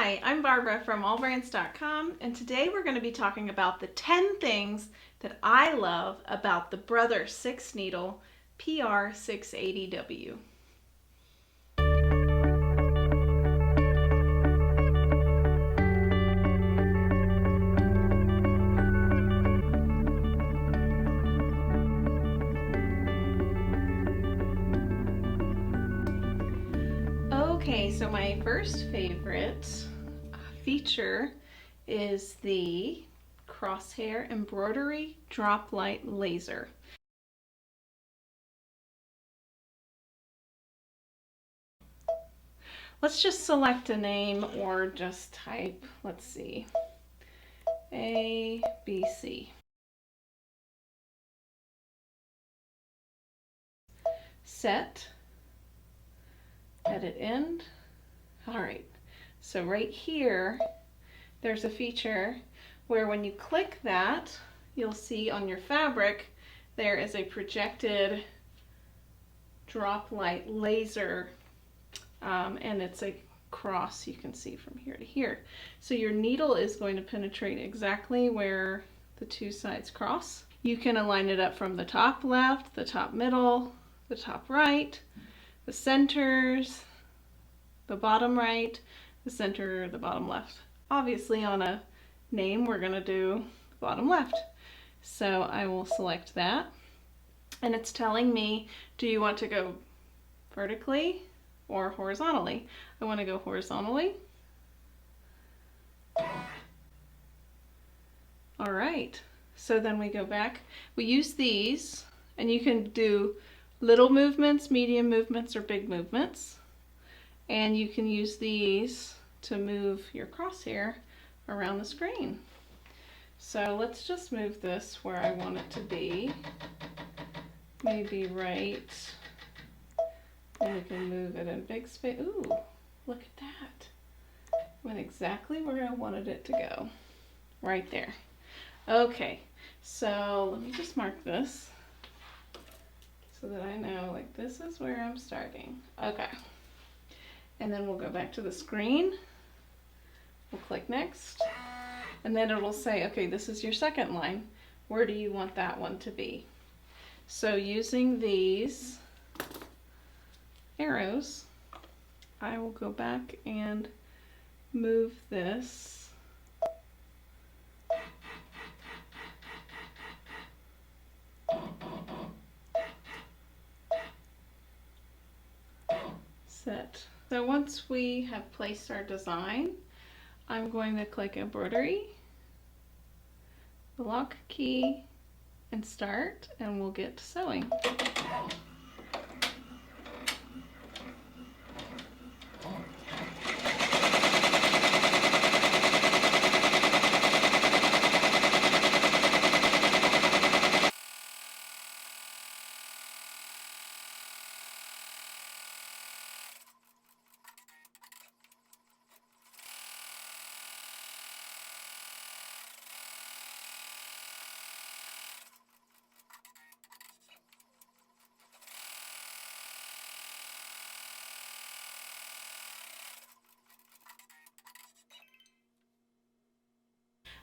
Hi, I'm Barbara from allbrands.com, and today we're going to be talking about the 10 things that I love about the Brother 6 Needle PR680W. Okay, so my first favorite feature is the Crosshair Embroidery Drop Light Laser. Let's just select a name or just type, let's see, ABC. Set, edit end. All right, so right here, there's a feature where when you click that, you'll see on your fabric, there is a projected drop light laser, and it's a cross you can see from here to here. So your needle is going to penetrate exactly where the two sides cross. You can align it up from the top left, the top middle, the top right, the centers, the bottom right, the center, the bottom left. Obviously on a name we're going to do bottom left. So I will select that, and it's telling me, do you want to go vertically or horizontally? I want to go horizontally. All right, so then we go back. We use these, and you can do little movements, medium movements, or big movements. And you can use these to move your crosshair around the screen. So let's just move this where I want it to be. Maybe right. And we can move it in big space. Ooh, look at that. Went exactly where I wanted it to go. Right there. Okay, so let me just mark this so that I know, like, this is where I'm starting. Okay. And then we'll go back to the screen. We'll click next. And then it'll say, okay, this is your second line. Where do you want that one to be? So using these arrows, I will go back and move this set. So once we have placed our design, I'm going to click embroidery, the lock key, and start, and we'll get to sewing.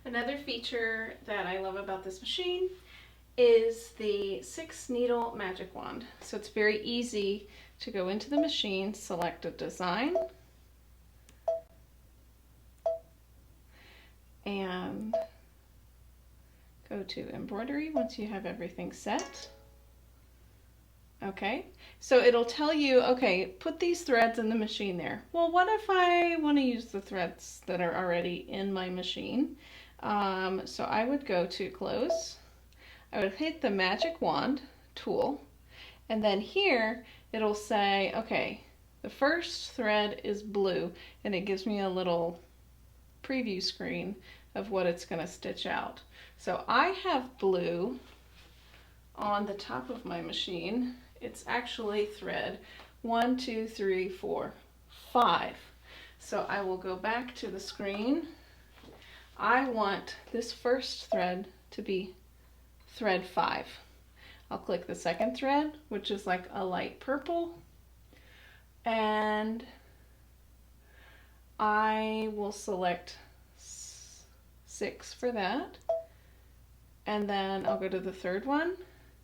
Another feature that I love about this machine is the 6 needle magic wand. So it's very easy to go into the machine, select a design, and go to embroidery once you have everything set. Okay, so it'll tell you, okay, put these threads in the machine there. Well, what if I want to use the threads that are already in my machine? So I would go to close, I would hit the magic wand tool, and then here it'll say, okay, the first thread is blue, and it gives me a little preview screen of what it's going to stitch out. So I have blue on the top of my machine. It's actually thread 1, 2, 3, 4, 5. So I will go back to the screen. I want this first thread to be thread 5. I'll click the second thread, which is like a light purple, and I will select 6 for that. And then I'll go to the third one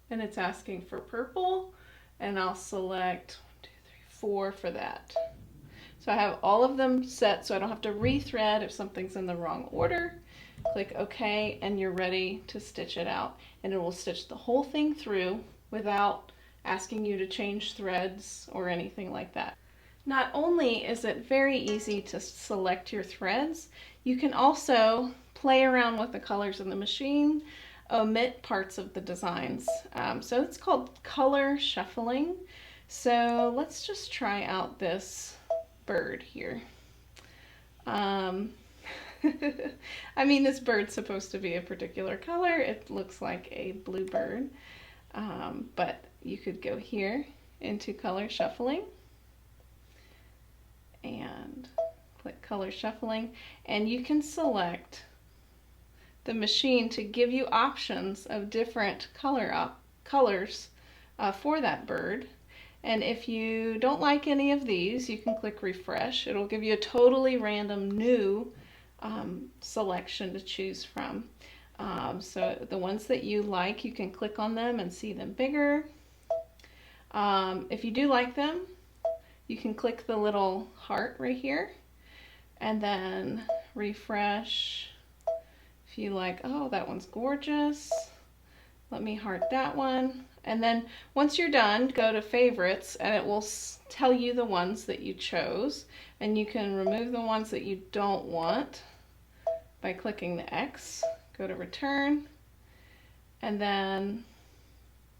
and it's asking for purple and I'll select 1, 2, 3, 4 for that. So I have all of them set so I don't have to rethread if something's in the wrong order. Click OK and you're ready to stitch it out. And it will stitch the whole thing through without asking you to change threads or anything like that. Not only is it very easy to select your threads, you can also play around with the colors in the machine, omit parts of the designs. So it's called color shuffling. So let's just try out this bird here. I mean, this bird's supposed to be a particular color. It looks like a blue bird, but you could go here into color shuffling and click color shuffling, and you can select the machine to give you options of different colors for that bird. And if you don't like any of these, you can click refresh. It'll give you a totally random new selection to choose from. So the ones that you like, you can click on them and see them bigger. If you do like them, you can click the little heart right here and then refresh. If you like, oh, that one's gorgeous, let me heart that one. And then once you're done, go to favorites and it will tell you the ones that you chose, and you can remove the ones that you don't want by clicking the X. Go to return and then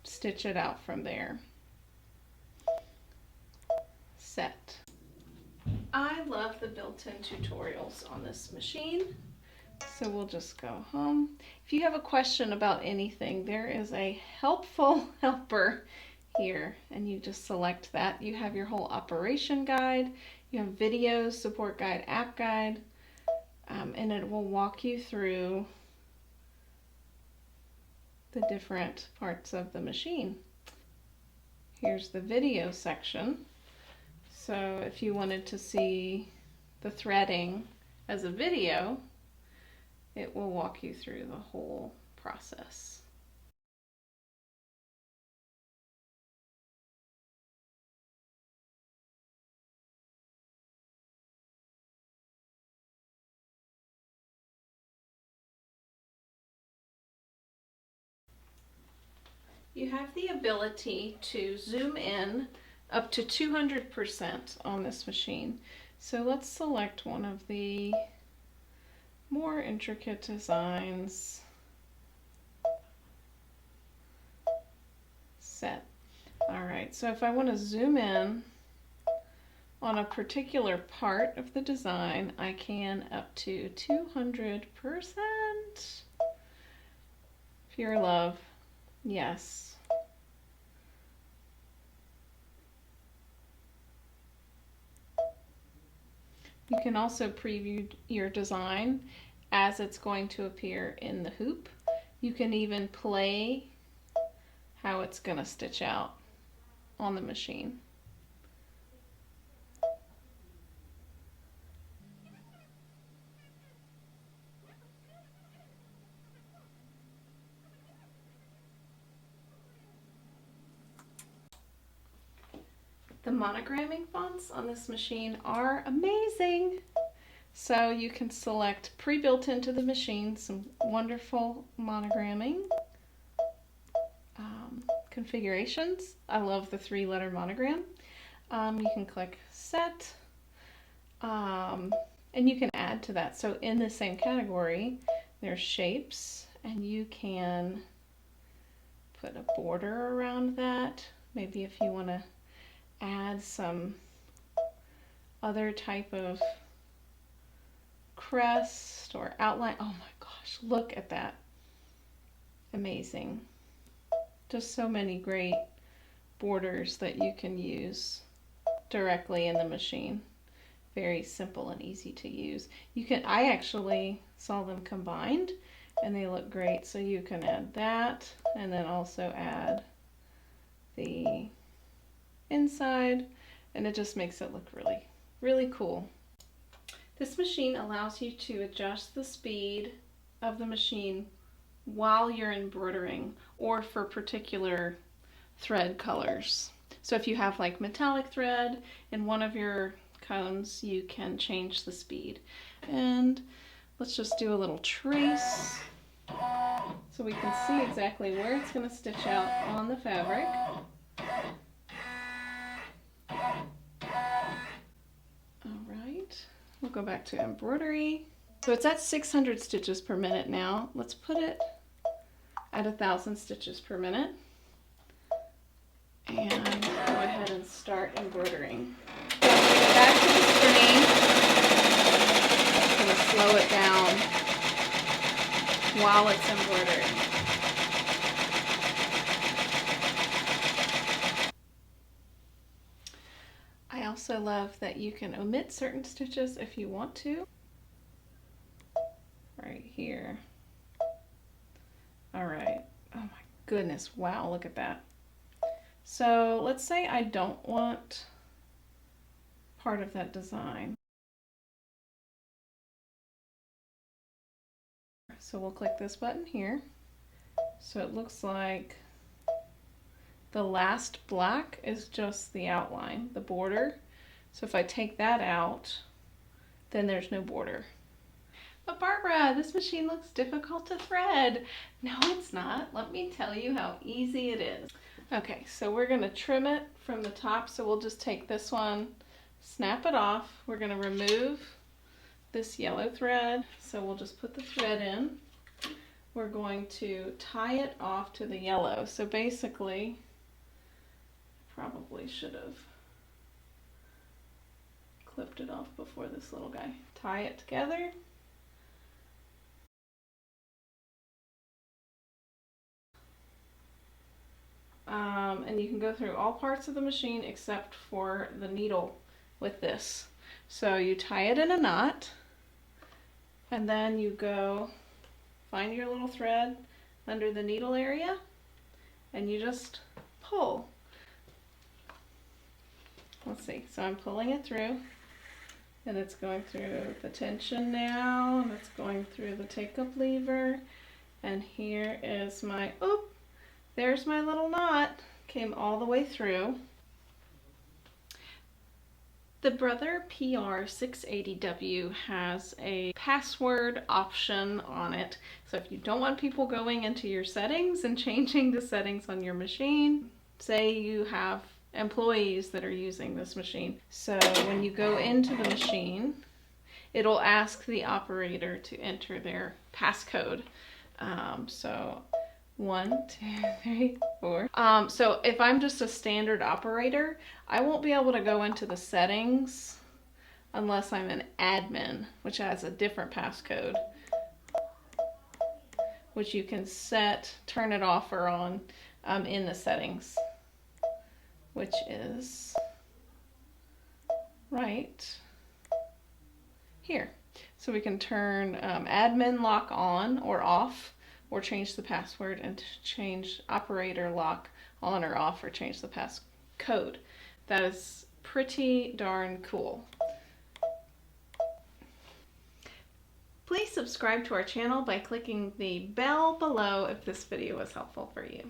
stitch it out from there. Set. I love the built-in tutorials on this machine. So we'll just go home. If you have a question about anything, there is a helpful helper here, and you just select that. You have your whole operation guide, you have videos, support guide, app guide, and it will walk you through the different parts of the machine. Here's the video section. So if you wanted to see the threading as a video, it will walk you through the whole process. You have the ability to zoom in up to 200% on this machine. So let's select one of the more intricate designs. Set. All right, so if I want to zoom in on a particular part of the design, I can up to 200%. Pure love, yes. You can also preview your design as it's going to appear in the hoop. You can even play how it's going to stitch out on the machine. The monogramming fonts on this machine are amazing. So you can select pre-built into the machine some wonderful monogramming configurations. I love the 3-letter monogram. You can click set, and you can add to that. So in the same category, there's shapes, and you can put a border around that. Maybe if you want to add some other type of crest or outline. Oh my gosh, look at that. Amazing. Just so many great borders that you can use directly in the machine. Very simple and easy to use. I actually saw them combined and they look great. So you can add that and then also add the inside, and it just makes it look really, really cool. This machine allows you to adjust the speed of the machine while you're embroidering or for particular thread colors. So if you have like metallic thread in one of your cones, you can change the speed. And let's just do a little trace so we can see exactly where it's going to stitch out on the fabric. Alright, we'll go back to embroidery. So it's at 600 stitches per minute now. Let's put it at 1,000 stitches per minute. And go ahead and start embroidering. So I'm going to go back to the screen. I'm going to slow it down while it's embroidering. I also love that you can omit certain stitches if you want to. Right here. All right. Oh my goodness. Wow, look at that. So let's say I don't want part of that design. So we'll click this button here. So it looks like the last black is just the outline, the border. So if I take that out, then there's no border. But Barbara, this machine looks difficult to thread. No, it's not. Let me tell you how easy it is. Okay, so we're going to trim it from the top. So we'll just take this one, snap it off. We're going to remove this yellow thread. So we'll just put the thread in. We're going to tie it off to the yellow. So basically, probably should have clipped it off before this little guy. Tie it together. And you can go through all parts of the machine except for the needle with this. So you tie it in a knot, and then you go find your little thread under the needle area, and you just pull. Let's see, so I'm pulling it through, and it's going through the tension now, and it's going through the take-up lever, and here is my, oop, there's my little knot, came all the way through. The Brother PR680W has a password option on it. So if you don't want people going into your settings and changing the settings on your machine, say you have employees that are using this machine. So when you go into the machine, it'll ask the operator to enter their passcode. So 1, 2, 3, 4. So if I'm just a standard operator, I won't be able to go into the settings unless I'm an admin, which has a different passcode, which you can set, turn it off or on in the settings, which is right here. So we can turn admin lock on or off, or change the password, and change operator lock on or off, or change the passcode. That is pretty darn cool. Please subscribe to our channel by clicking the bell below if this video was helpful for you.